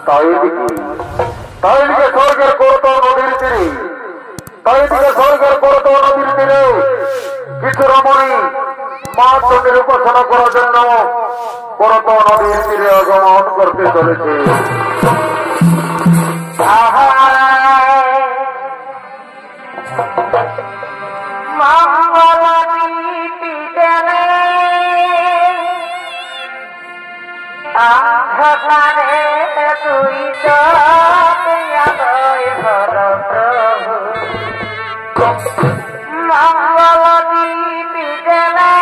তাইদিকে স্বর্গের করত নদীর তীরে, তাইদিকে স্বর্গের করত নদীর তীরে কিছু রমণী মা চণ্ডীর উপাসনা করার জন্য করত নদীর তীরে আগমন করতে চলেছে। তুই মঙ্গল দীপি গেলে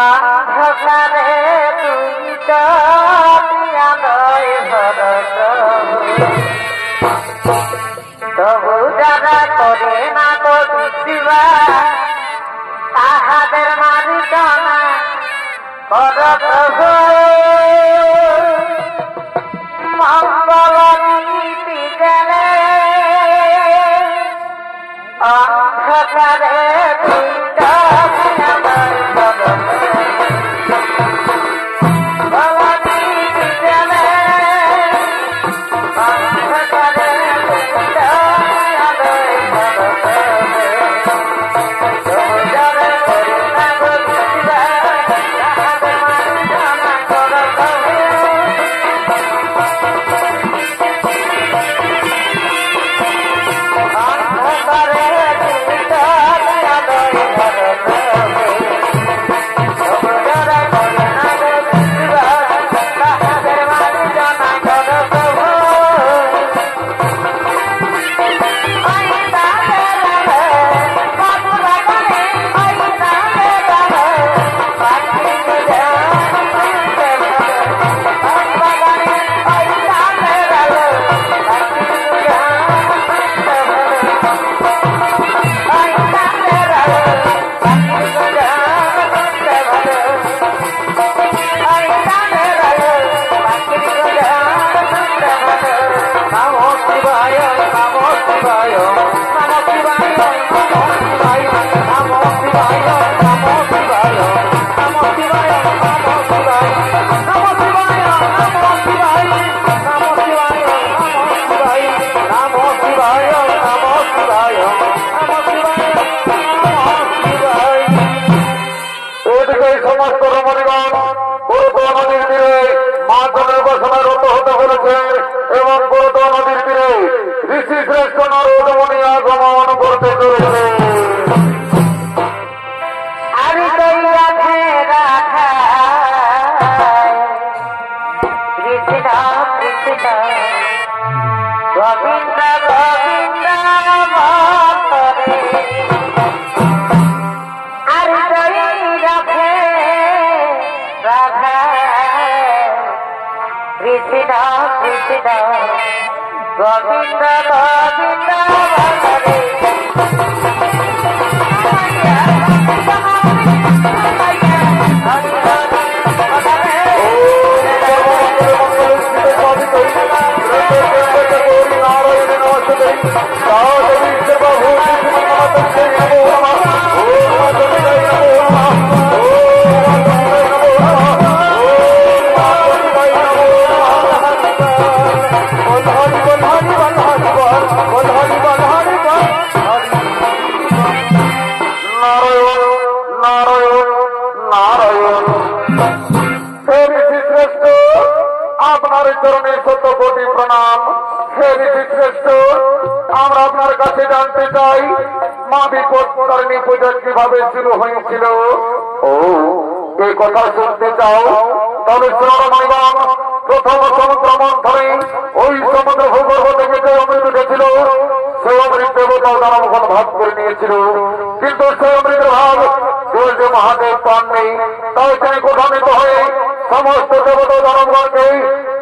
অন্ধকারে তুই তবু যারা করে না তো দিবা তাহাদের মালিকানা করত মঙ্গল দীপি গেলে অন্ধকারে তুই এবং করত নদীর তীরে ঋষি শ্রেষ্ঠ নরমণি আগমন করতে চলেছে। আমি কইয়াছে রাখা কৃষ্ণ কৃষ্ণ গোবিন্দ গোবিন্দ মন্তরে আর কই রাখে রাধা কৃষ্ণ কৃষ্ণ গোবিন্দ গোবিন্দ মন্তরে আপনার চরণে শত কোটি প্রণাম। হে ঋষি শ্রেষ্ঠ, আমরা আপনার কাছে জানতে চাই মা বিপত্তারিণী পূজা কিভাবে শুরু হয়েছিল। ও এই কথা শুনতে চাও? তবে শ্রবণগণ, প্রথম সমুদ্র মন্থনে ওই সমুদ্র ভূগর্ভ থেকে যে অমৃত উঠেছিল সেই অমৃত দেবতাও দানবগণ ভাগ করে নিয়েছিল, কিন্তু সেই অমৃতের ভাগ সূর্য মহাদেব পাননি। তাই তিনি ক্রোধান্বিত হয়ে সমস্ত দেবতা দানবগণকে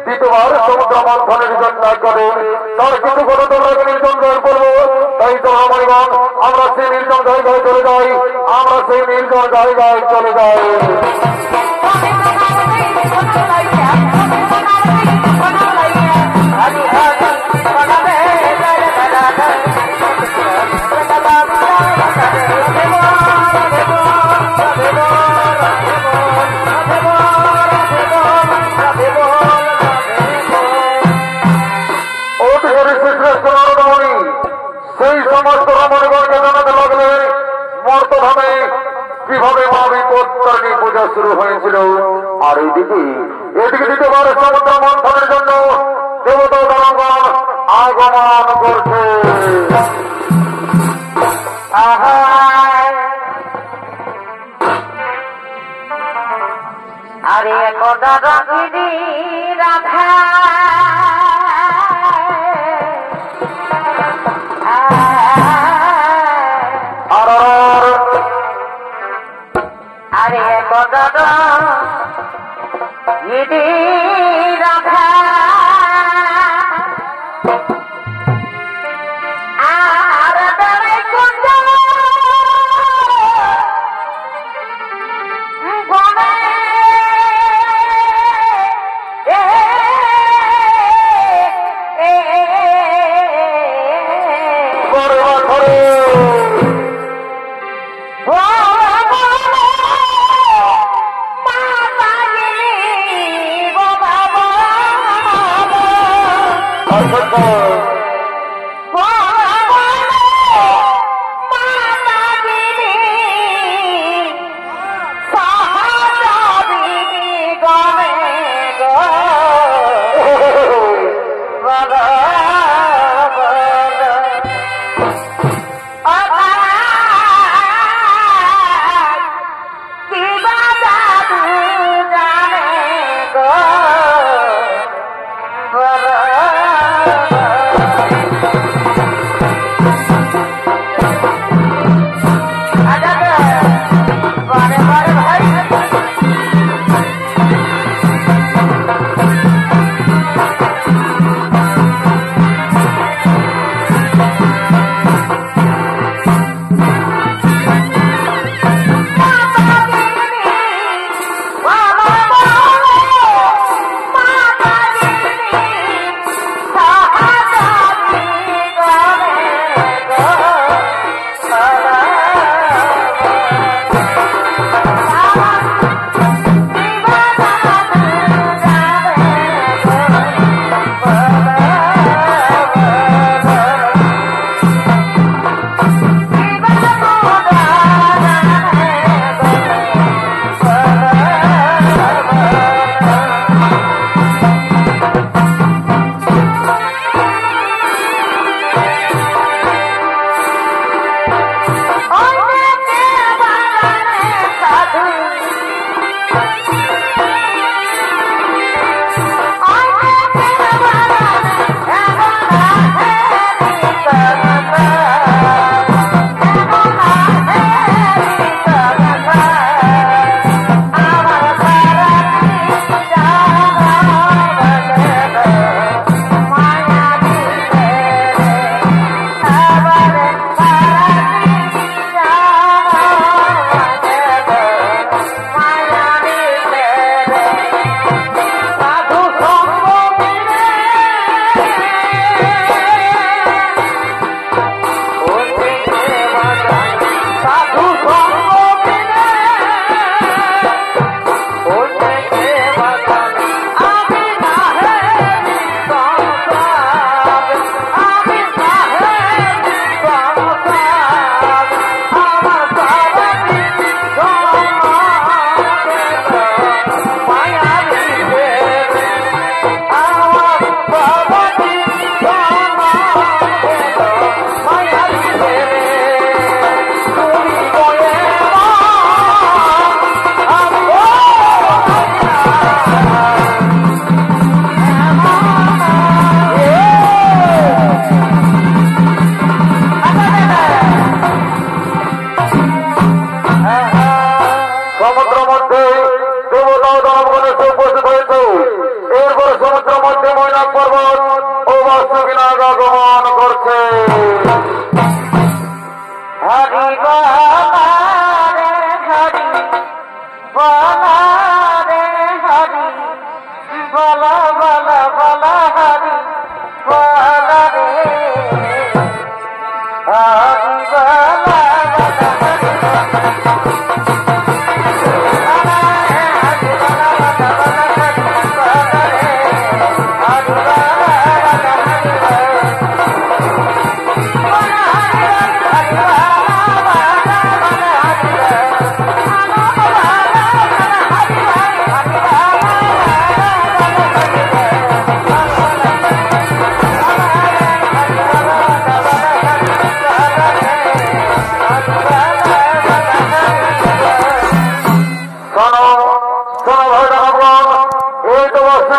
দ্বিতীয়বার সমুদ্র মন্থনের জন্য করেন। তার কিছু কথা তোমরা নির্জন জয় করবো। তাই তো আমারগণ, আমরা সেই নির্জন জায়গায় চলে যাই, আমরা সেই নির্জন জায়গায় চলে যাই। দিকে এদিকে দ্বিতীয়বার সমুদ্র মন্থনের জন্য দেবতা জনগণ আগমন করছে। আরে কোদা রঙিনী রাধা আরে কোদা রঙিনী রাধা আর দরে কুঞ্জ বনে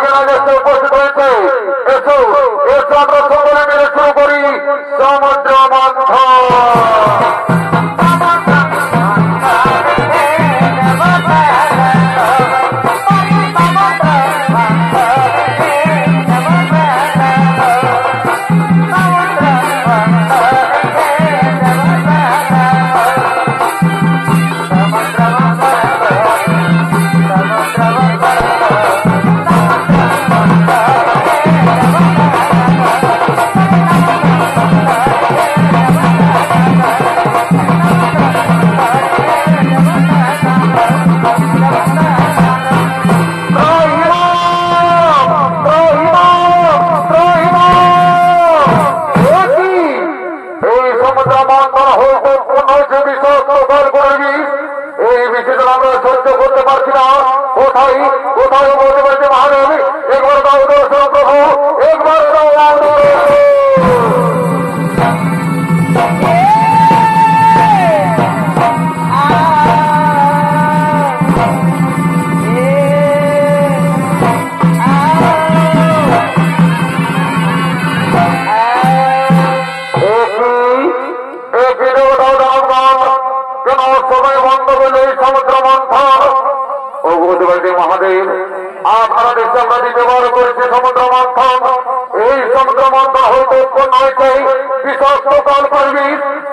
দিকে না এসে উপস্থিত হয়েছে। এসো এসো আমরা সকলে মিলে শুরু করি সমুদ্র মন্থন। কোথায় কোথায় বলতে পারছে মহাদেব, একবার দাও দর্শন প্রভু, একবার দাও সবাই বন্ধ বলে সমুদ্র মন্থন। ও বলতে মহাদেব, আপনারা দেশে আমরা ব্যবহার করেছি সমুদ্র মন্থন। এই সমুদ্র মন্থন হয়তো উৎপন্ন হয়েছে বিষাক্ত কাল করবি,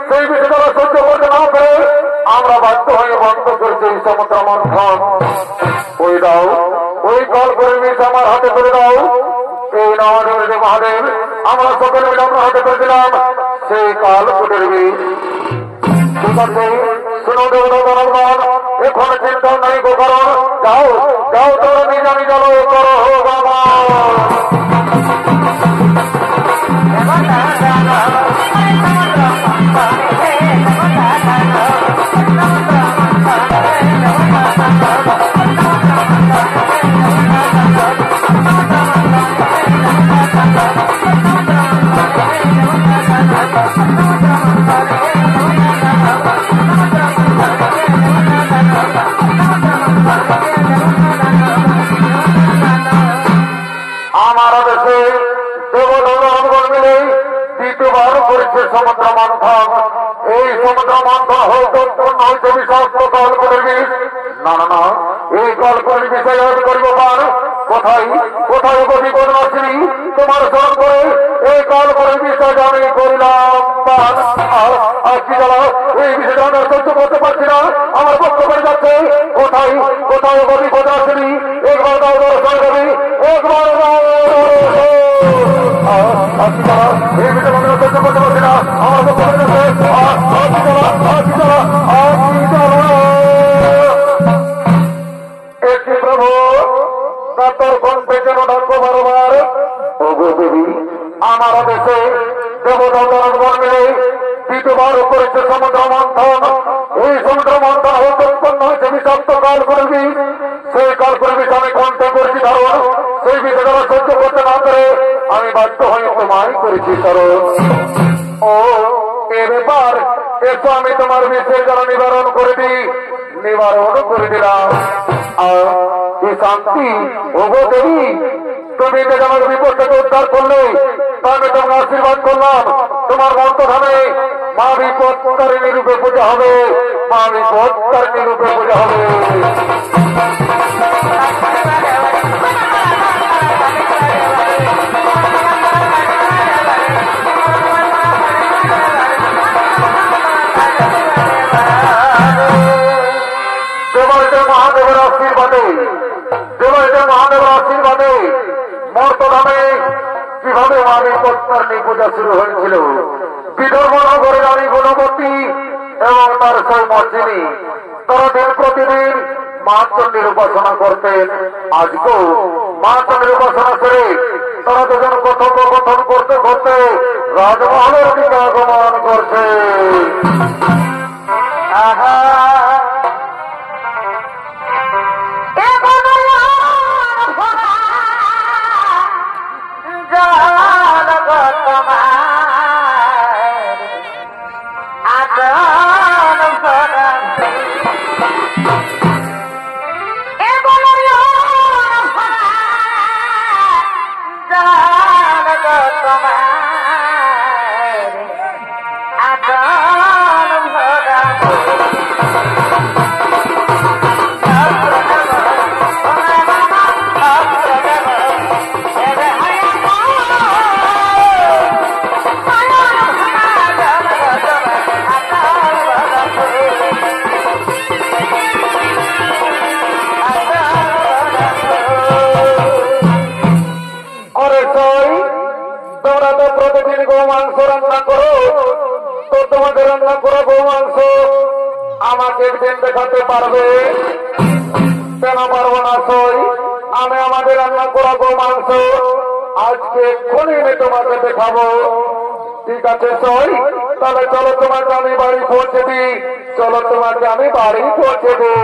সেই বিষয়ে তারা সহ্য করতে না পেরে আমরা বাধ্য হয়ে বন্ধ করেছি এই সমুদ্র মন্থন। ওই দাও, ওই কাল করবি আমার হাতে করে দাও। এই নবদেব মহাদেব, আমরা সকলে মিলে আমরা হাতে করে দিলাম সেই কাল করবি। ঠিক আছে, শুনো দেবতাগণ, এখন চিন্তা নাই গো, কারণ যাও যাও তোরা নিজা নিজা করো বাবা। আমার দেশে দেবতাগণ মিলে দ্বিতীয়বার করেছে সমুদ্র মন্থন। এই সমুদ্র মন্থন হয়তো উৎপন্ন হয়েছে বিষাক্ত কল্পের বিষ। না না না, এই কল্পের বিষয়ে করিব পার। কোথায় কোথায় গতি করলাম তোমার স্মরণ করে এই কল্পের বিষয়টা আমি করিলাম পার। কি জানো, এই বিষয়টা আমি সহ্য করতে পারছি না, আমার পক্ষ করে যাচ্ছে। কোথায় কোথায় গতি করলাম, একবার দাও দর্শন করি, একবার দাও। এই বিষয়টা আমি সহ্য করতে পারছি না, আমার পক্ষ করে যাচ্ছে। একটি প্রভু কাতর কণ্ঠে যেন ডাকো বারবার, ও গো দেবী, আমার দেশে দেবতাগণ মিলে দ্বিতীয়বার করেছে সমুদ্র মন্থন। এই সমুদ্র মন্থন হয়তো উৎপন্ন হয়েছে বিষাক্ত কাল করবি, সেই কাল করবি আমি কণ্ঠে করেছি ধারণ। সেই বিষয়টা সহ্য করতে না পেরে আমি বাধ্য হয়ে তোমায় করেছি কারণ। ও এ ব্যাপার, এসো আমি তোমার বিষয়ের দ্বারা নিবারণ করে দিই, নিবারণ করে দিলাম। আর শান্তি, ও গো দেবী, তুমি যে আমার বিপদ থেকে উদ্ধার করলে আমি তোমার আশীর্বাদ করলাম। তোমার মন্ত্রধামে মা বিপদকারিণী রূপে পূজা হবে, মা বিপদকারিণী রূপে পূজা হবে। মহাদেবের আশীর্বাদে, দেবাইতে মহাদেবের আশীর্বাদে মর্তধামে কিভাবে মা বিপত্তারিণী পূজা শুরু হয়েছিল। বিদর্ভ নগরের রানী গুণবতী এবং তার সৈমর্জিনী তারা দিন প্রতিদিন মা চণ্ডীর উপাসনা করতেন। আজকেও মা চণ্ডীর উপাসনা করে তারা দুজন কথোপকথন করতে করতে রাজমহলের দিকে আগমন করছে। রান্না করা গো মাংস আমাকে একদিন দেখাতে পারবে? কেন পারবো না সই? আমি আমাদের রান্না করা গো মাংস আজকে এক্ষুনি আমি তোমাকে দেখাবো। ঠিক আছে সই, তাহলে চলো তোমাকে আমি বাড়ি পৌঁছে দিই। চলো তোমাকে আমি বাড়ি পৌঁছে দিই।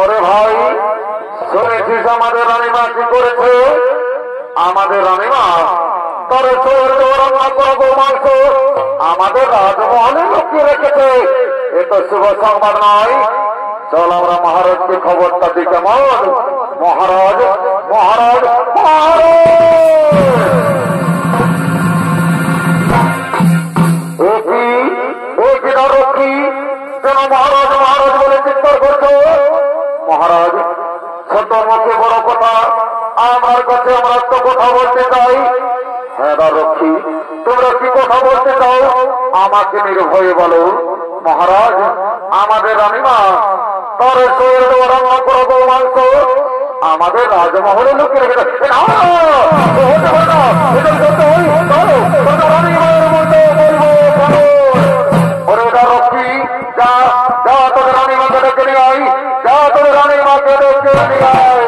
ওরে ভাই, শুনেছিস আমাদের রানীমা কি করেছে? আমাদের রানীমা তার রান্না করা গো মাংস আমাদের রাজমহলে লুকিয়ে রেখেছে। এ তো শুভ সংবাদ নয়। চল আমরা মহারাজকে খবরটা দিই। কেমন? মহারাজ মহারাজ মহারাজ রক্ষী কেন মহারাজ মহারাজ বলে চিৎকার করছো? মহারাজ ছোট মুখে বড় কথা, আমার কাছে আমরা তো কথা বলতে চাই। হ্যাঁ রক্ষী, তোমরা কি কথা বলতে চাও আমাকে নির্ভয়ে বলো। মহারাজ আমাদের রানীমা তার রান্না করা গো মাংস আমাদের রাজমহলে লুকিয়ে রেখেছে। রক্ষী যা যা তোদের রানীমাকে ডেকে নিয়ে আই, যা তোদের রানীমাকে ডেকে নিয়ে আয়।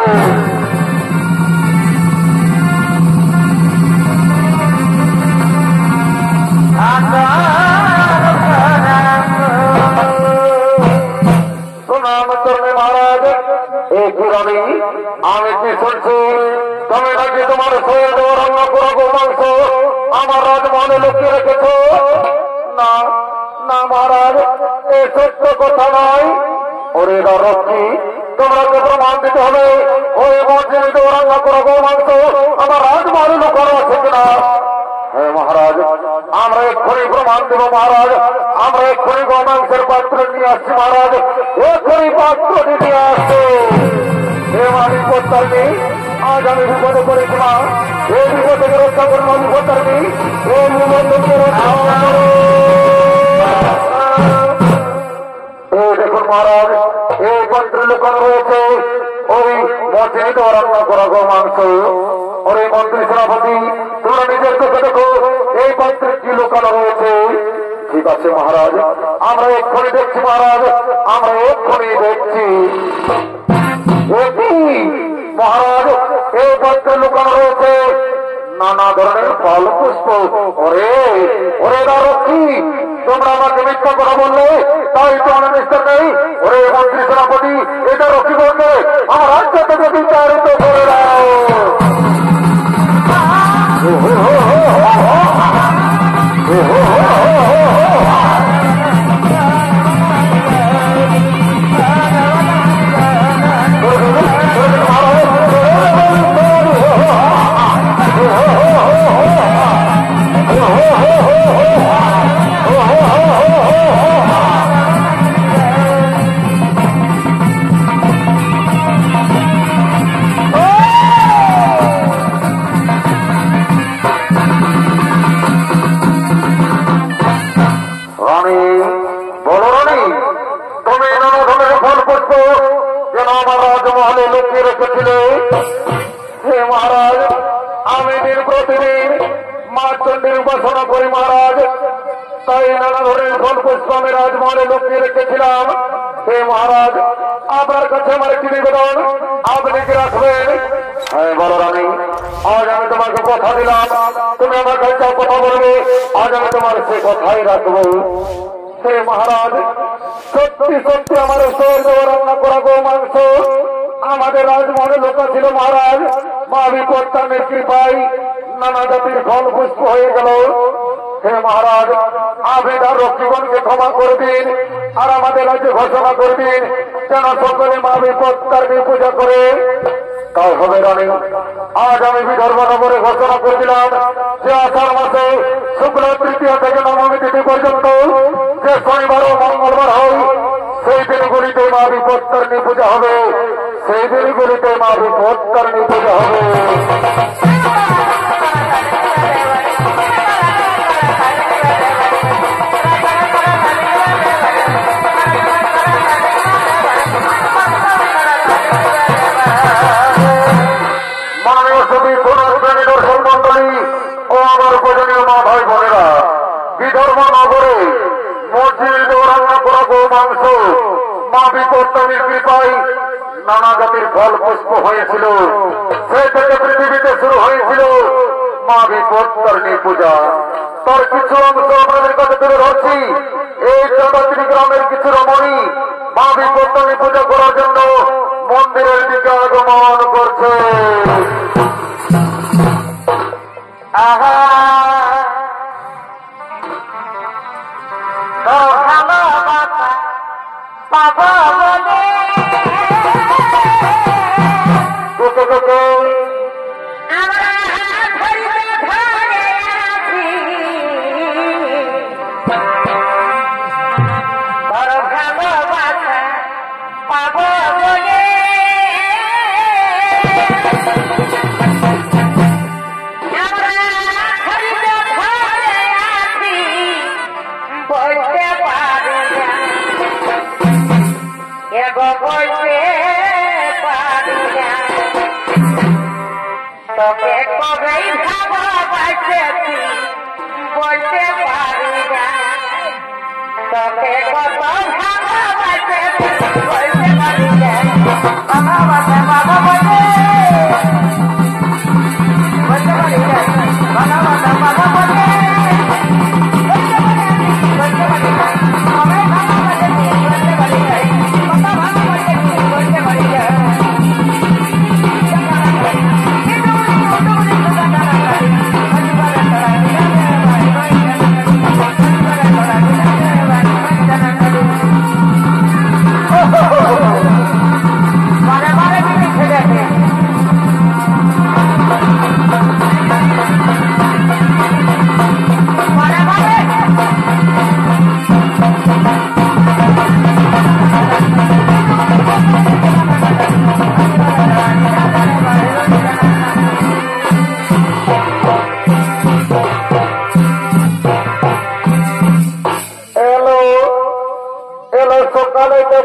আমি কি শুনছি তুমি নাকি তোমার সৈয়দ রান্না করা গো মাংস আমার রাজমহলে লুকিয়ে রেখেছ? না না মহারাজ, এ সত্য কথা নয়। ওরে রক্ষী, তোমরাকে প্রমাণ দিতে হবে ওই মসজিদে রান্না করা গো মাংস আমার রাজমহলে লুকানো আছে কিনা। হ্যাঁ মহারাজ, আমরা এক্ষুনি প্রমাণ দেব মহারাজ। আমরা এক্ষুনি গো মাংসের পাত্র নিয়ে আসছি মহারাজ। এক্ষুনি পাত্রটি নিয়ে আসছে। বিপত্তারিণী, আজ আমি বিপদে পড়েছিলাম। এই বিপদ থেকে রক্ষা করুন বিপত্তারিণী। এই বিপদ থেকে রক্ষা করুন। দেখুন মহারাজ, এই পাত্রে লুকানো রয়েছে ওই মসজিদে রান্না করা গো মাংস। ওর এই মন্ত্রী সেনাপতি, তোমরা নিজের চোখে দেখো এই পাত্রে কি লুকানো রয়েছে। ঠিক আছে মহারাজ, আমরা এক্ষুনি দেখছি মহারাজ, আমরা এক্ষুনি দেখছি। মহারাজ, এই পাত্রে লুকানো রয়েছে নানা ধরনের ফল পুষ্প। ওরে ওরে রক্ষী, তোমরা আমাকে মিথ্যা কথা বললে তাই তোমার নিষ্ঠা নেই। ওরে মন্ত্রী সেনাপতি, এটা রক্ষী বললে আমার রাজ্য থেকে বিচারিত করে দাও। উপাসনা করি মহারাজ, তাই নানা ধরনের ফল পুষ্প আমি রাজমহলে লুকিয়ে রেখেছিলাম। হে মহারাজ, আপনার কাছে আমার একটি নিবেদন, আপনি কি রাখবেন? হ্যাঁ বলো রানী, আজ আমি তোমাকে কথা দিলাম, তুমি আমার কাছে কথা বলবে, আজ আমি তোমার সে কথাই রাখবো। হে মহারাজ, সত্যি সত্যি আমার সৈয়দ রান্না করা গো মাংস আমাদের রাজমহলে লোকা ছিল মহারাজ। মা বিপত্তানের কৃপায় নানা জাতির ফল পুষ্প হয়ে গেল। হে মহারাজ, আপনি তার রক্ষীগণকে ক্ষমা করে দিন, আর আমাদের রাজ্যে ঘোষণা করে দিন যেন সকলে মা বিপত্তারিণী পূজা করে। তাই হবে রানী, আজ আমি বিদর্ভ নগরে ঘোষণা করে দিলাম যে আষাঢ় মাসে শুক্ল তৃতীয় থেকে নবমী তিথি পর্যন্ত যে শনিবার ও মঙ্গলবার হয় সেই দিনগুলিতে মা বিপত্তারিণী পূজা হবে, সেই দিনগুলিতে মা বিপত্তারিণী পূজা হবে। নানা জাতির ফল পুষ্প হয়েছিল, সেই থেকে পৃথিবীতে শুরু হয়েছিল মা বিপত্তারিণী পূজা। তার কিছু অংশ আপনাদের কাছে তুলে ধরছি। এই চাঁদাত্রী গ্রামের কিছু রমণী মা বিপত্তারিণী পূজা করার জন্য মন্দিরের দিকে আগমন করছে।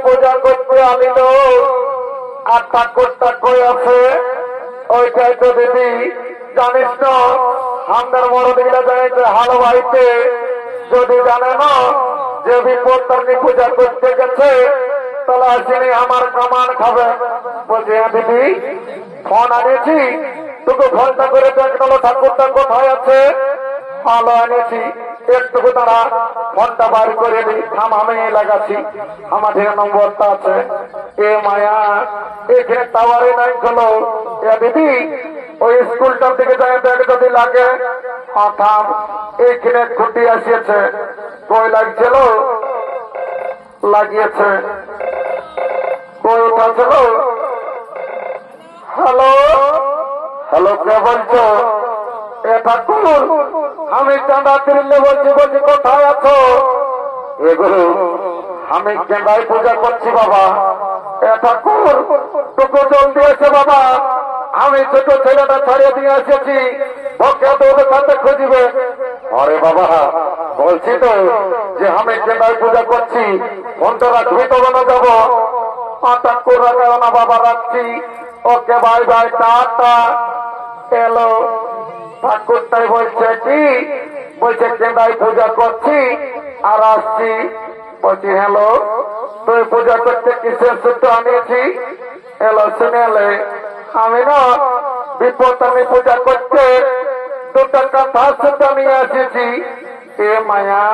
পূজা করতে আনিল আর ঠাকুরটা কই আছে ওইটাই তো দিদি জানিস না আমাদের মরদিরা জানাইছে হাল ভাইতে যদি জানে না যে বিপত্তারিণী পূজা করতে গেছে তাহলে আসেনি আমার কামান খাবে। বলছি হ্যাঁ দিদি ফোন আনিয়েছি তোকে ফোনটা করে দেখলো ঠাকুরটা কোথায় আছে। ভালো আনিয়েছি একটুকু তারা ফোনটা বার করে নি আমি লাগাচ্ছি আমাদের নম্বরটা আছে। এ মায়া এখানে টাওয়ারে নাই চলো দিদি ওই স্কুলটার দিকে যাই দেখ যদি লাগে। থাম এইখানে খুঁটি আসিয়েছে কই লাগছিল লাগিয়েছে কই উঠাছিল। হ্যালো হ্যালো কে বলছো? এ ঠাকুর আমি চাঁদা তিরিলে বলছি। বলছি কোথায় আছো? এগুলো আমি চাঁদাই পূজা করছি বাবা। এ ঠাকুর তোকে জলদি আছে বাবা, আমি ছোট ছেলেটা ছাড়িয়ে দিয়ে এসেছি ওকে তো ওদের সাথে খুঁজবে। আরে বাবা বলছি তো যে আমি চাঁদাই পূজা করছি ফোনটা রাখবি তবে না যাবো। ঠাকুর রাখা না বাবা রাখছি। Okay bye bye tata. এলো ঠাকুরটাই বলছে কি বলছে কেন্দাই পূজা করছি আর আসছি। বলছি হ্যালো তুই পূজা করতে কিসের সূত্র আনিয়েছি? এলো শুনেলে আমি না বিপত্তারিণী পূজা করতে দুটা কথা সূত্র নিয়ে এসেছি। এ মায়া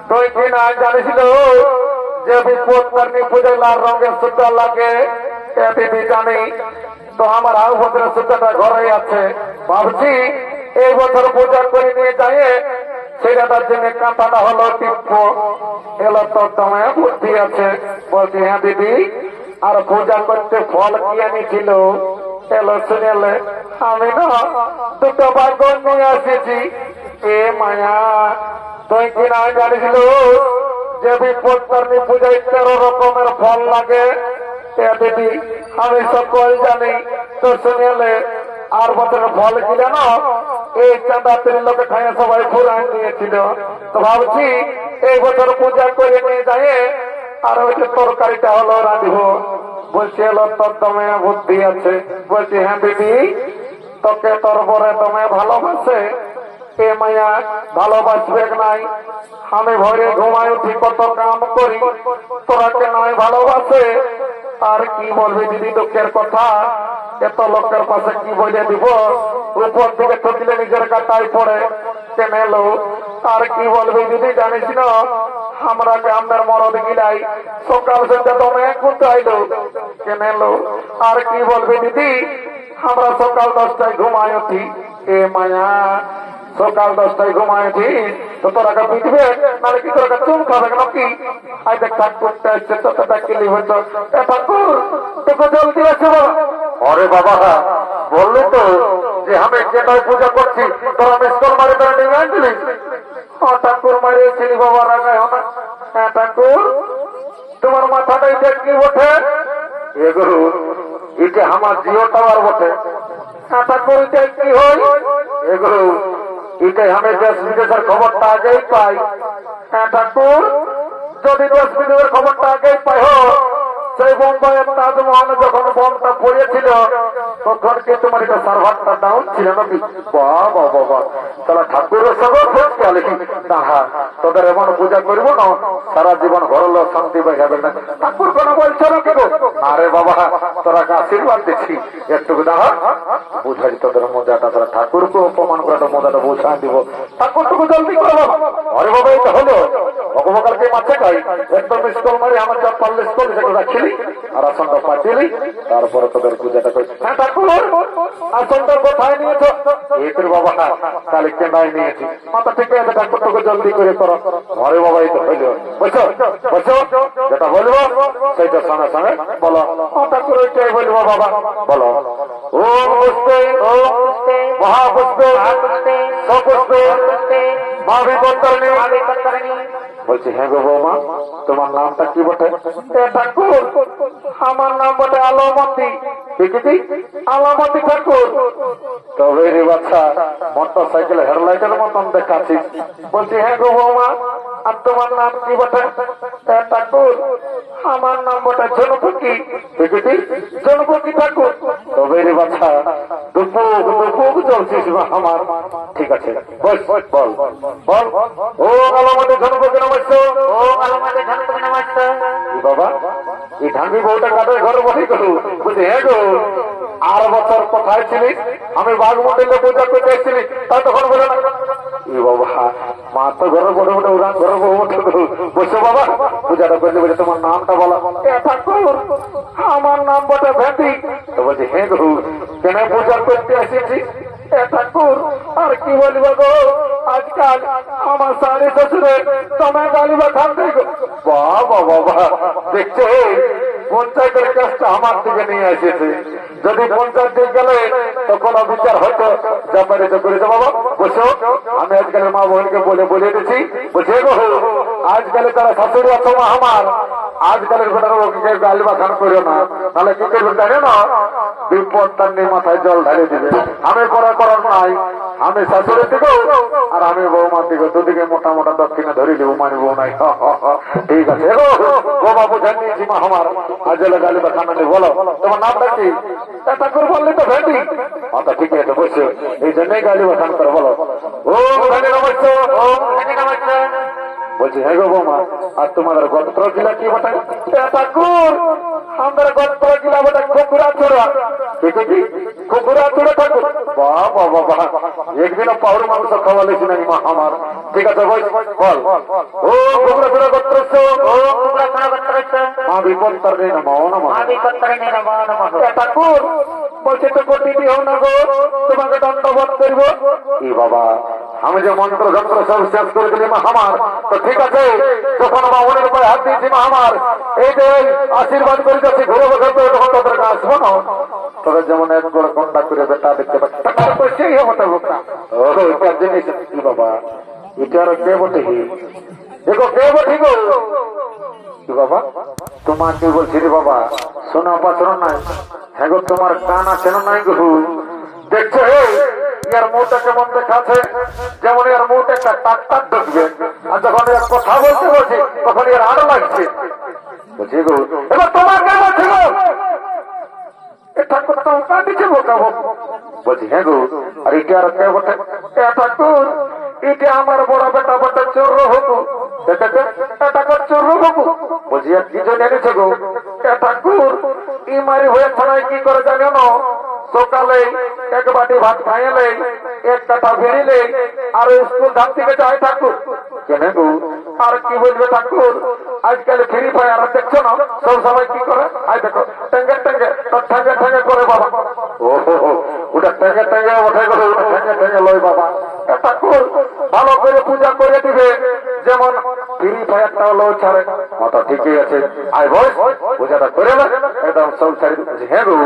তুই কি না জানিছিল যে বিপত্তারিণী পূজায় লাল রঙের সূত্র লাগে? এ দিদি জানি তো আমার আউ বছরের সূত্রটা ঘরে আছে। ভাবছি এই বছর পূজা করে নিয়ে যাই সেটার জন্য কাঁথাটা হলো টিপ্প। এলো তো তোমায় বুদ্ধি আছে। বলছি হ্যাঁ দিদি আর পূজা করতে ফল কি আনিছিল? এলো শুনেলে আমি না দুটো বাগন নিয়ে এসেছি। এ মায়া তুই কি না জানিছিল যে বিপত্তারিণী পূজায় 13 রকমের ফল লাগে? এ দিদি আমি সকল জানি তো শুনেলে আর বছরের ফল কিনে না এই চাঁদা লোকে খাইয়ে সবাই ফুরান নিয়েছিল। তো ভাবছি এই বছর পূজা করে নিয়ে যায় আর ওই যে তরকারিটা হলো রাঁধব। বলছি এলো তোর দমে বুদ্ধি আছে। বলছি হ্যাঁ দিদি তোকে তোর বরে দমে ভালোবাসে। এ মায়া ভালোবাসবে নাই? আমি ভরে ঘুমাই উঠি কত কাম করি তোরাকে নয় ভালোবাসে। আর কি বলবি দিদি দুঃখের কথা, এত লোকের পাশে কি বলে দিব, উপর থেকে ঠকিলে নিজের কাটাই পড়ে কেন এলো। আর কি বলবি দিদি জানিস না, আমরা আমাদের মরদ গিলাই সকাল সন্ধ্যা দমে ঘুরতে আইলো কেন এলো। আর কি বলবি দিদি, আমরা সকাল 10টায় ঘুমায় উঠি, এ মায়া সকাল 10টায় ঘুমায় উঠি তো তোরাকে পিটবে নাহলে কি তোরা চুম খাবে নাকি। আই দেখ কাজ করতে আসছে তো ডাকিলি হয়তো ঠাকুর তোকে জলদি আসছে। अरे बाबा बोलले तो যে আমি যেটাই পূজা করছি তোরা মিসকল মারে তোরা ডিমান্ড দিলি। ঠাকুর মারিয়েছিলি বাবা, রাগায় না। হ্যাঁ ঠাকুর, তোমার মাথাটাই দেখলি ওঠে এগুলো এটা আমার জিও টাওয়ার বটে। হ্যাঁ ঠাকুর, এটা কি হয় এগুলো এটাই আমি দেশ বিদেশের খবরটা আগেই পাই। হ্যাঁ ঠাকুর, যদি দেশ বিদেশের খবরটা আগেই পাই সেই বোম্বাইয়ের তাজমহল যখন বোমটা পড়েছিল তখন কি তোমার এটা সার্ভারটা ডাউন ছিল নাকি? বাবা বাবা তাহলে ঠাকুরের সঙ্গে খোঁজ খেয়ালি না, তোদের এমন পূজা করবো না সারা জীবন ঘরল শান্তি পাই যাবে না। ঠাকুর কেন বলছো না কেন? আরে বাবা তোরা আশীর্বাদ দিচ্ছি একটু দেখা বুঝাই তোদের মজাটা, তোরা ঠাকুরকে অপমান করে মজাটা বুঝা দিব। ঠাকুর টুকু জলদি করো বাবা। আরে বাবা এটা হলো অকমকালকে মাছে খাই একদম স্কুল মারি আমার যা পারলে স্কুল সেটা রাখিলি আর আসনটা পাঠিলি, তারপরে তোদের পূজাটা করি। হ্যাঁ ঠাকুর, আসনটা কোথায় নিয়েছো? এর বাবা তাহলে কেনাই নিয়েছি। মাথা ঠিক আছে, ঠাকুর টুকু জলদি করে করো। আরে বাবা এই তো হইল, বসো বসো, যেটা বলবো সেইটা সঙ্গে সঙ্গে বলো। ঠাকুর ওইটাই বলবো বাবা। বলো ওম পুষ্পে মহাপুষ্পে সপুষ্পে মহাবিপত্তরণী। বলছি হ্যাঁ গো বৌমা, তোমার নামটা কি বটে? ঠাকুর আমার নাম বটে আলমতি। আলমতি ঠাকুর। তবে রে বাচ্চা মোটর সাইকেল হেডলাইটের মতন দেখাচ্ছিস। বলছি হ্যাঁ গো বৌমা, আর তোমার নাম কি বটে? ঠাকুর আমার নাম বটে জনপকি। জনপকি ঠাকুর। তবে রে বাচ্চা দুপুক দুপুক চলছিস আমার। ঠিক আছে বল বল বল। ও আলমতি জনপকি নমস্কার। ও আলমাতে ঝনপকে নমস্কার। বাবা এই ঢাঙ্গি বউটা কাদের ঘরে বসে গো? বলছি হ্যাঁ গো, আর বছর কোথায় ছিলি? আমি বাঘমন্ডলে পূজা করতে এসেছিলি, তা তখন বলে না এ বাবা মা তো ঘরে বড় বড় উড়ান ঘরে বউ বসে বাবা পূজাটা করতে বলে তোমার নামটা বলো। ঠাকুর আমার নাম বটে ভেটি। তো বলছি হ্যাঁ গো, কেন পূজা করতে এসেছি? ঠাকুর আর কি বলবো গো, আজকাল আমার শাড়ি শ্বশুরে তোমায় গালিবা খান গো। বাবা বাবা দেখছো পঞ্চায়েতের কাজটা আমার দিকে নিয়ে এসেছে। যদি পঞ্চায়েত গেলে তখন বিচার হয়তো যা পারে তো করে বাবা বসো। আমি আজকালের মা বোনকে বলে দিচ্ছি, বুঝে গো আজকালে তারা শাশুড়ি অথবা আমার আজকালের বেটার ওকে গালিবা খান করিও না, তাহলে কি করবে জানে না? বিপদ তার নিয়ে মাথায় জল ঢালিয়ে দিবে। আমি করার নাই, আমি শাশুড়ির দিকে আর আমি বৌমার দিকে দুদিকে মোটা মোটা দক্ষিণে ধরি দেবো, মানে বউ নাই। ঠিক আছে বাবা বুঝে নিয়েছি মা আমার। আজ গালিবা খানা নেই। বলো তোমার নামটা কি? ঠাকুর বললে তো ভেটি। আচ্ছা ঠিক আছে বসে, এই জন্যই গালিবা খান করে। বলো ও ভেটি নমস্কার। ও ভেটি নমস্কার। বলছি হ্যাঁ গো বৌমা, আর তোমাদের গোত্র জেলা কি বটে? ঠাকুর আমাদের গোত্র জেলা বটে খুকুরা চূড়া। খুকুরা চূড়া ঠাকুর। বাবা বাবা একদিনও পাউর মাংস খাওয়ালেছি না মা আমার। ঠিক আছে বল ও খুকুরা চূড়া গোত্র। ও কুকুরা কোন গোত্র? মা বিপত্তরণী নমো নমঃ। বিপত্তরণী নমো নমঃ। ঠাকুর বলছে তো কোটি দিও না গো, তোমাকে দণ্ডবোধ করব। কি বাবা আমি যে মন্ত্র যন্ত্র সব শেষ করে দিলি মা আমার। তো ঠিক আছে যখন বামনের উপরে হাত দিয়েছি মা আমার, এই যে আশীর্বাদ করে যাচ্ছি ঘুরে বসে তো তখন তোদের আসবো না। তোদের যেমন এক করে কন্ডা করে তা দেখতে পাচ্ছি সেই হতে বোকা। ও এটার জিনিস কি বাবা, এটা আর কে বটে? দেখো কে বটে গো? কি বাবা তোমার কি বলছি রে বাবা? শোনা পাচরণ নাই। হ্যাঁ গো তোমার কান আছে না নাই গো? দেখছো হে ইয়ার মুখটা কেমন দেখাচ্ছে, যেমন এর মুখ একটা টাক ঢুকবে, আর যখন এর কথা বলতে বলছি তখন এর আরো লাগছে। বুঝি গো এবার তোমার কেন ছিল? ঠাকুর তো কাঁদিছে বোকাবো। বলছি হ্যাঁ গো, আর এটা আর কে বটে? ঠাকুর এটা আমার বড় বেটা বটে চোর হবু। ঠাকুর চোর হবু। বলছি আর কি জন্য এনেছে গো? ঠাকুর ইমারি হয়ে ছাড়াই কি করে জানো না, সকালে এক বাটি ভাত খাইলে এক কাঠা বেরিলে আর স্কুল ধান থেকে যায় ঠাকুর। কেন গো? আর কি বলবে ঠাকুর, আজকাল ফ্রি ফায়ার দেখছো না, সব সময় কি করে, আই দেখো টেঙ্গে টেঙ্গে ঠেঙ্গে ঠেঙ্গে করে বাবা। ও ওটা টেঙ্গে টেঙ্গে ওঠে করে, ওটা ঠেঙ্গে ঠেঙ্গে লয় বাবা। ঠাকুর ভালো করে পূজা করে দিবে, যেমন ফ্রি ফায়ারটাও লয় ছাড়ে। ওটা ঠিকই আছে, আই বল পূজাটা করে না একদম সব ছাড়ি। হ্যাঁ গো,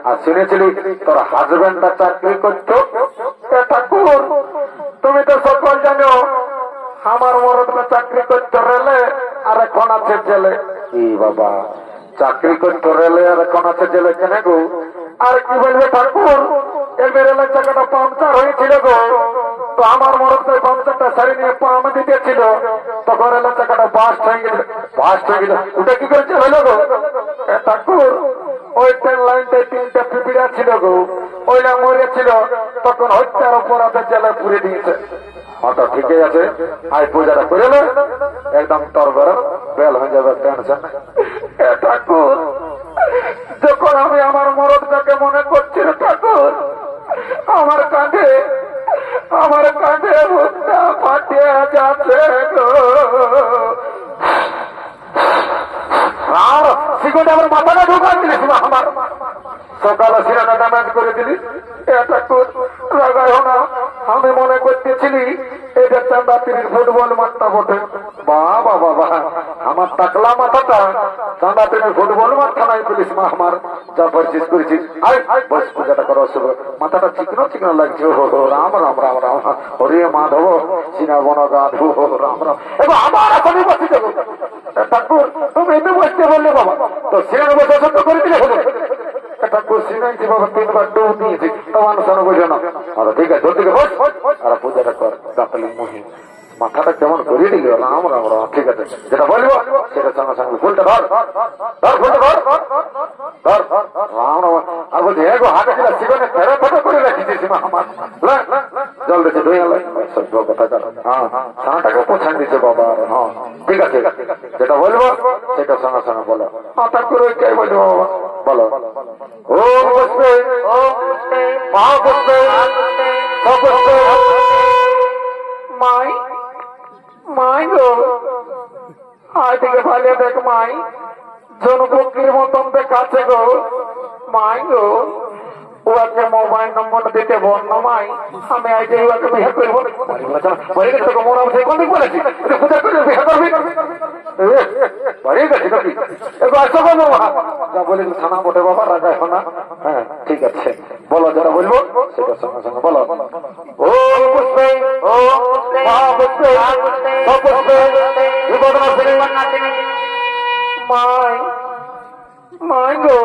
আর শুনেছিলি তোর হাজবেন্ডটা চাকরি করতো। ঠাকুর তুমি তো সকল জানো আমার মরদটা চাকরি করতে রেলে আর এখন আছে জেলে। ই বাবা, চাকরি করতে রেলে আর এখন আছে জেলে, কেন গো? আর কি বলবে ঠাকুর, এমনি রেলের চাকাটা পাংচার হয়েছিল গো, তো আমার মরদ ওই পাংচারটা সারি নিয়ে পাম দিতেছিল, তখন রেলের চাকাটা বাস্ট হয়ে গেল। বাস্ট হয়ে গেল, ওটা কি করে হইল গো? ঠাকুর ওই ট্রেন লাইনটায় 3টা পিপিড়া ছিল গো, ওইটা মরেছিল, তখন হত্যার অপরাধে জেলে পুরে দিয়েছে। ওটা ঠিকই আছে, আই পূজাটা করে নে, একদম তোর ঘরে বেল হয়ে যাবে, টেনশন। ঠাকুর যখন আমি আমার মরদটাকে মনে করছি ঠাকুর, আমার কাঁধে বুকটা ফাটিয়ে যাচ্ছে গো। আর সিগোটা আমার মাথাটা ঢুকান দিলিস আমার, সকালে সিরাটা ড্যামেজ করে দিলিস। ঠাকুর রাগায় না, আমি মনে করতেছিলি এটা চাঁদাতির ফুটবল মাঠটা বটে। বাবা বাবা, আমার টাকলা মাথাটা চাঁদাতির ফুটবল মাঠটা নাই পুলিশ মা আমার, যা পরিচিত করেছিস। বস পূজাটা করো, মাথাটা চিকনো চিকনো লাগছে। ও রাম রাম রাম রাম, হরে মাধব সিনা বন গাধু, রাম রাম। এবার আমার আসলে বসে দেবো। ঠাকুর তুমি এতে বসতে বললে বাবা, তো সিনার বসে সত্য করে দিলে হলো। ঠাকুর সিনাইছি বাবা, 3বার ডোজ দিয়েছি, তোমার শোনো বুঝো না। ঠিক আছে, ঠিক আছে, আর পূজাটা কর। গাতালি মহি মাথাটা কেমন করে দিল, রাম রাম রাম। ঠিক আছে, যেটা বলবো সেটা সঙ্গে সঙ্গে ফুলটা ধর ধর, ফুলটা ধর ধর, রাম রাম। আর বলছি এগো হাতে ছিল জীবনে ফেরত ফটো করে রাখিছিস মা আমার, জল দিচ্ছে ধুয়ে গেল সভ্য কথা। হ্যাঁ, ছানাটাকে পোছান দিচ্ছে বাবা। হ্যাঁ ঠিক আছে, যেটা বলবো সেটা সঙ্গে সঙ্গে বলো। মাথা করে কে বলবো বাবা, বলো। ও বসবে, ও মা বসবে, মাই মাই গো, আয় থেকে ভালো দেখ মাই, জনপক্ষীর মতন দেখাচ্ছে গো। মাই গো, ওকে মোবাইল নম্বরটা দিতে বল না মাই, আমি আজ ওকে বিয়ে করবো। মরে গেছে তো মোরা কোন দিক বলেছি, পূজা করে বিয়ে করবি। মরে গেছে নাকি? এবার আসো গো মা, যা বলে থানা বটে বাবা, রাজা এখন না। হ্যাঁ ঠিক আছে, বলো যেটা বলবো সেটা সঙ্গে সঙ্গে বলো। ও বুঝবে, ও মা বুঝবে, সব বুঝবে। মাই মাই গো,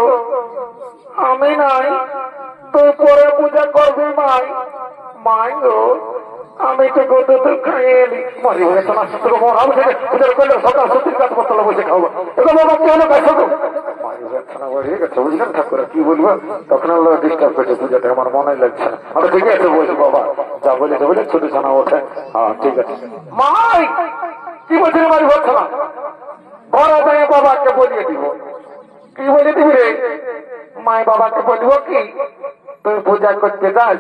আমি নাই, তুই পরে পূজা করবি মাই। মাই গো, আমি তো গত তো খাইয়ে এলি। মরি হয়ে তো না, তোকে মরা বসে পূজা করলে সকাল সত্যির কাজ পত্তলা বসে খাবো। এবার বাবা কি হলো গাছ বুঝলেন ঠাকুর, কি বলবো, তখন ডিস্টার্ব করছে পূজাটা, আমার মনে লাগছে না। আমি ঠিক আছে বলছি বাবা, যা বলেছে বলে ছোট ছানা ওঠে। হ্যাঁ ঠিক আছে। মাই কি বলছি মারি হচ্ছে না, ঘরে যাই বাবাকে বলিয়ে দিব। কি বলে দিবি রে? মাই বাবাকে বলব কি তুই পূজা করতে যাস,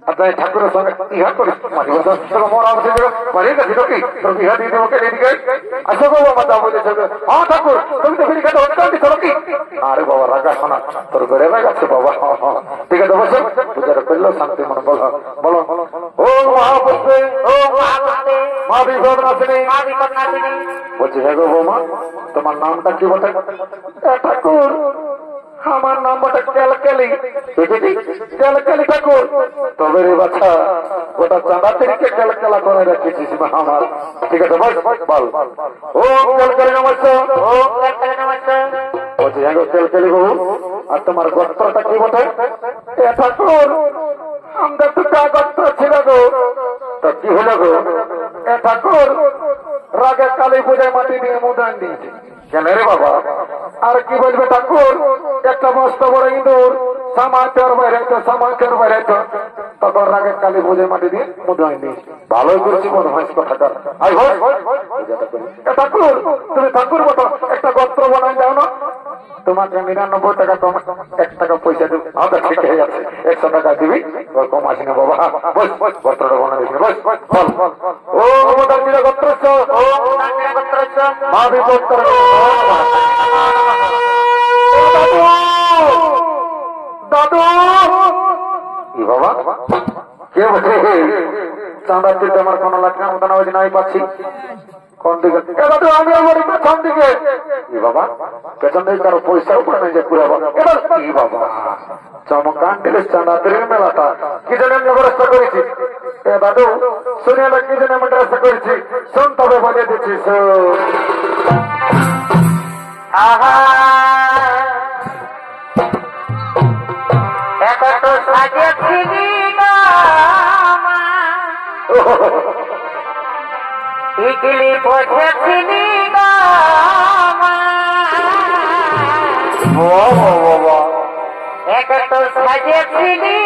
আর তাই ঠাকুরের সঙ্গে ইহা করিস। মরা মারি গেছি নাকি, তোর ইহা দিয়ে দেবো এদিকে। আসো গো বাবা, যা বলেছে। হ্যাঁ ঠাকুর, তুমি তো ফিরে খেতে অনুষ্ঠান দিচ্ছ নাকি? আরে বাবা রাগা শোনা, তোর ঘরে রাগাচ্ছে বাবা। ঠিক আছে বসে পূজাটা করলো, শান্তি মনে বলো বলো। ও মহাপুষ্পে, ও মা বিপদ নাচিনী, বলছি হ্যাঁ গো বৌমা, তোমার নামটা কি বটে? ঠাকুর আমার নাম বটে ক্যালকালি। ক্যালকালি ঠাকুর, তবে রে বাচ্চা গোটা চাঁদা থেকে ক্যালকালা করে রেখেছিস আমার। ঠিক আছে বল বল। ও ক্যালকালি নমস্কার, ও ক্যালকালি নমস্কার। বলছি হ্যাঁ গো ক্যালকালি বাবু, আর তোমার গোত্রটা কি বটে? ঠাকুর আমরা দুটা গোত্র ছিল গো। তা কি হলো গো? ঠাকুর রাগে কালী পূজায় মাটি দিয়ে মুদান দিয়েছে। কেন রে বাবা? আর কি বলবে ঠাকুর, একটা মস্ত বড় ইঁদুর সমাচার বেড়াইতো, সমাচার বেড়াইতো, তখন রাগের কালী বোঝে মাটি দিয়ে মধু হয়নি ভালোই করেছি মনে হয় কথাটা ঠাকুর তুমি ঠাকুর মতো একটা গোত্র বানাই দাও না তোমাকে 99 টাকা কম 1 টাকা পয়সা দেবো আচ্ছা ঠিক হয়ে যাচ্ছে 100 টাকা দিবি কম আসি না বাবা বস গোত্রটা বানা দিবি বস ও মমতার গোত্র ও গোত্র মাবি গোত্র দাদু বাবা কে বসে চাঁদা দিতে আমার কোনো লাগবে মতো না ওই নাই পাচ্ছি কোন দিকে দাদু আমি আমার পেছন দিকে বাবা পেছন দিকে কারো পয়সা উপরে নেই যে পুরো এবার কি বাবা চমকান দিলে চাঁদা দিলের মেলাটা কি জন্য আমি ব্যবস্থা করেছি দাদু শুনে কি জন্য আমি ব্যবস্থা করেছি শোন তবে বাজিয়ে দিচ্ছি তো সাজেছিলি ইডলি পড়েছিলি এক তো সাজেছিলি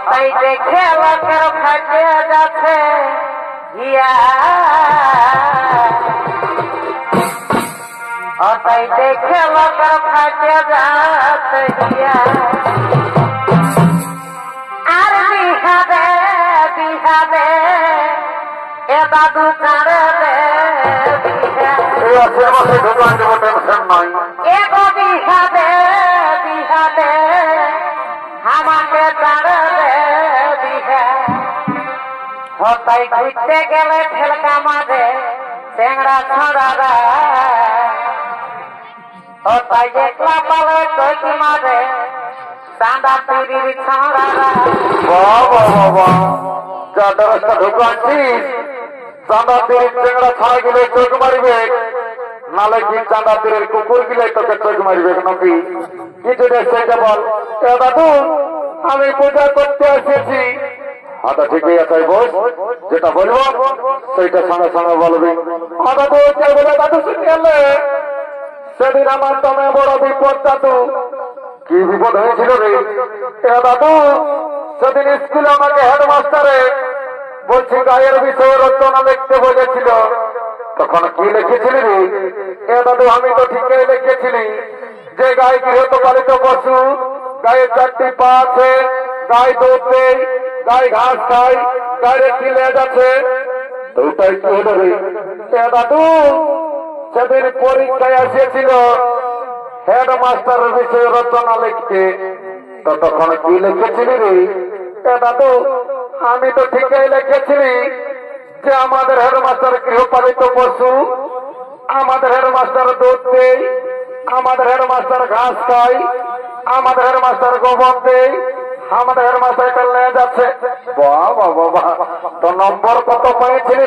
তাই দেখে লোকের ফাটে যাচ্ছে ইয়া তাই দেখে লোকের ফাটে যাচ্ছে ইয়া আর বিহাবে বিহাবে এ দাদু কারে দে এগো বিহাবে বিহাবে আমাকে কারে দে বিহা তাই ঘুরতে গেলে ঠেলকা মাঝে টেংরা ছড়ারা ও তাই একলা পালে কই মাঝে চাঁদা তিরির ছড়ারা যা রাস্তা ঢুকাচ্ছিস চাঁদা তীরের টেংরা ছাড়া গেলে চোখ মারিবে নালে কি চাঁদা তীরের কুকুর গিলে তোকে চোখ মারিবে নাকি কিছু সেটা বল দাদু আমি পূজা করতে এসেছি আচ্ছা ঠিকই আছে বস যেটা বলবো সেইটা সঙ্গে সঙ্গে বলবি দাদু বলে দাদু শুনে গেলে সেদিন আমার দমে বড় বিপদ দাদু কি বিপদ হয়েছিল রে দাদু সেদিন স্কুলে আমাকে হেডমাস্টারে বলছি গায়ের বিষয়ে রচনা লিখতে বলেছিল তখন কি লিখেছিলি রে দাদু আমি তো ঠিকই লিখেছিলি যে গায়ে গৃহপালিত পশু গায়ে 4টি পা আছে গায়ে দুধ দেয় গায়ে ঘাস খায় গায়ে একটি লেজ আছে ওটাই কি হলো রে দাদু সেদিন পরীক্ষায় এসেছিল হেডমাস্টারের বিষয়ে রচনা লিখতে তো তখন কি লিখেছিলি রে দাদু আমি তো ঠিকই লিখেছিলি যে আমাদের হেডমাস্টার গৃহপালিত পশু আমাদের হেডমাস্টার দুধ দেয় আমাদের হেডমাস্টার ঘাস খায় আমাদের হেডমাস্টার গোবর দেয় আমাদের হেডমাস্টার একটা লেজ আছে বাবা বাবা তো নম্বর কত পেয়েছিলি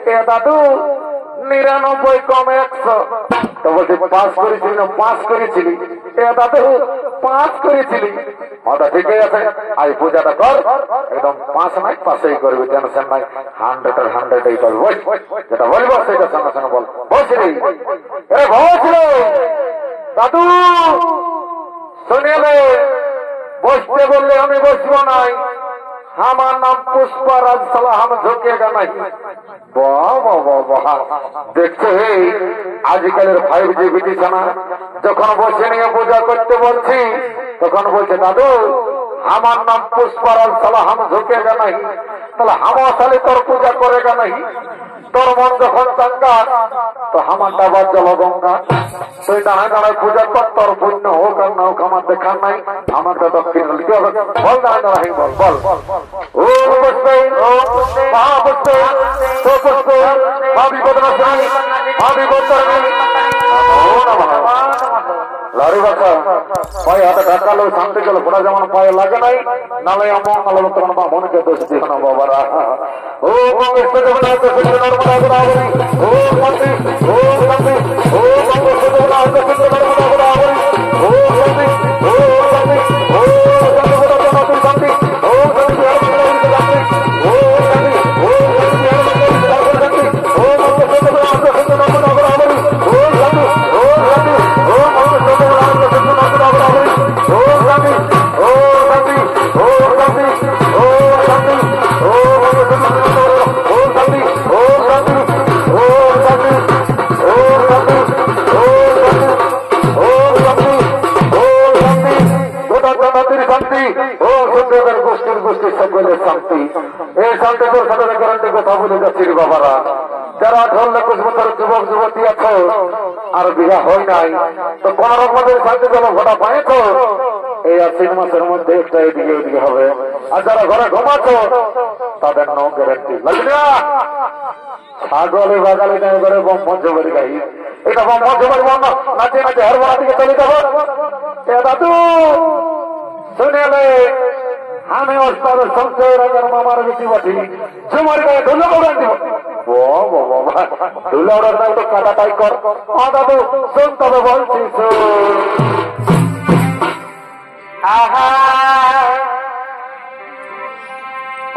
রে দাদু 99 কম 100 তো বলছি পাস করেছিলি না পাস করেছিলি দাদু পাস করেছিলি মাথা ঠিকই আছে আজ পূজাটা কর একদম 5 নাই পাশেই করবি টেনশন নাই 100 এই করবি যেটা বলবো সেটা সঙ্গে সঙ্গে বল বলছিলি বলছিল দাদু শুনেলে বসতে বললে আমি বসবো নাই আমার নাম পুষ্পরাজ সালাম ঝুঁকেগা নাই বাবা বাবা দেখছো হে আজকালের 5G বিটিছানা যখন বসে নিয়ে পূজা করতে বলছি তখন বলছে দাদু আমার নাম পুষ্পরাজ সালাম ঝুঁকেগা নাই তাহলে হামাশালি তোর পূজা করেগা নাই তোর মন যখন চাঙ্গা তো আমার ডাবার জল গঙ্গা তুই দাঁড়ায় দাঁড়ায় পূজা কর তোর পুণ্য হোক আর না হোক আমার দেখার নাই আমার তো দক্ষিণ বল দাঁড়ায় দাঁড়াই বল বল ও বসবে ও মা বসবে তো বসবে ভাবি বদনাশাই ভাবি বদনাশাই ও না লারি বাচ্চা পায়ে হাতে ঢাকালো শান্তি গেল ঘোড়া যেমন পায়ে লাগে নাই নালে অমঙ্গল তখন মা মনকে দোষ দিও না বাবারা ও কংগ্রেস নর্মদা গোদাবরী ও মন্ত্রী ও মন্ত্রী ও কংগ্রেস নর্মদা গোদাবরী ও মন্ত্রী ও মন্ত্রী ও শান্তি ও শান্তি যুবতী আছো আর বিবাহ হয় নাই, তো কোন রকমের শান্তি জল ঘটা পাইছ, এই 3 মাসের মধ্যে একটা এদিকে ওদিকে হবে। আর যারা ঘরে ঘুমাচ্ছ তাদের নো গ্যারান্টি লাগবে না। ছাগলে বাগালে নেই করে মঞ্চবাড়ি গাই, এটা মঞ্চবাড়ি বন্ধ নাচে নাচে হরমোনা দিকে চলে যাবো। দাদু শুনেলে আমি ওস্তাদের সঞ্চয় রাজার মামার বেশি বাটি জুমার গায়ে ধুলো উড়ান দিব। ধুলো উড়ার না তো কাটা টাই কর। দাদু শোন তবে বলছি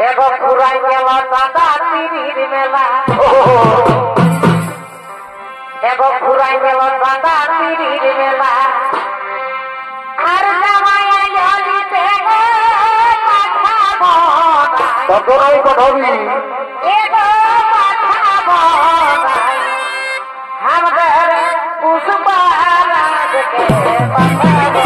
এগো পুরাই গেল দাদা তিরির মেলা, এগো পুরাই গেল দাদা তিরির মেলা। আর জামাইয়া গলিতে কতরাই পাঠাবি এগো পাঠাবো নাই, আমাদের পুষ্পারাজকে পাঠাবো।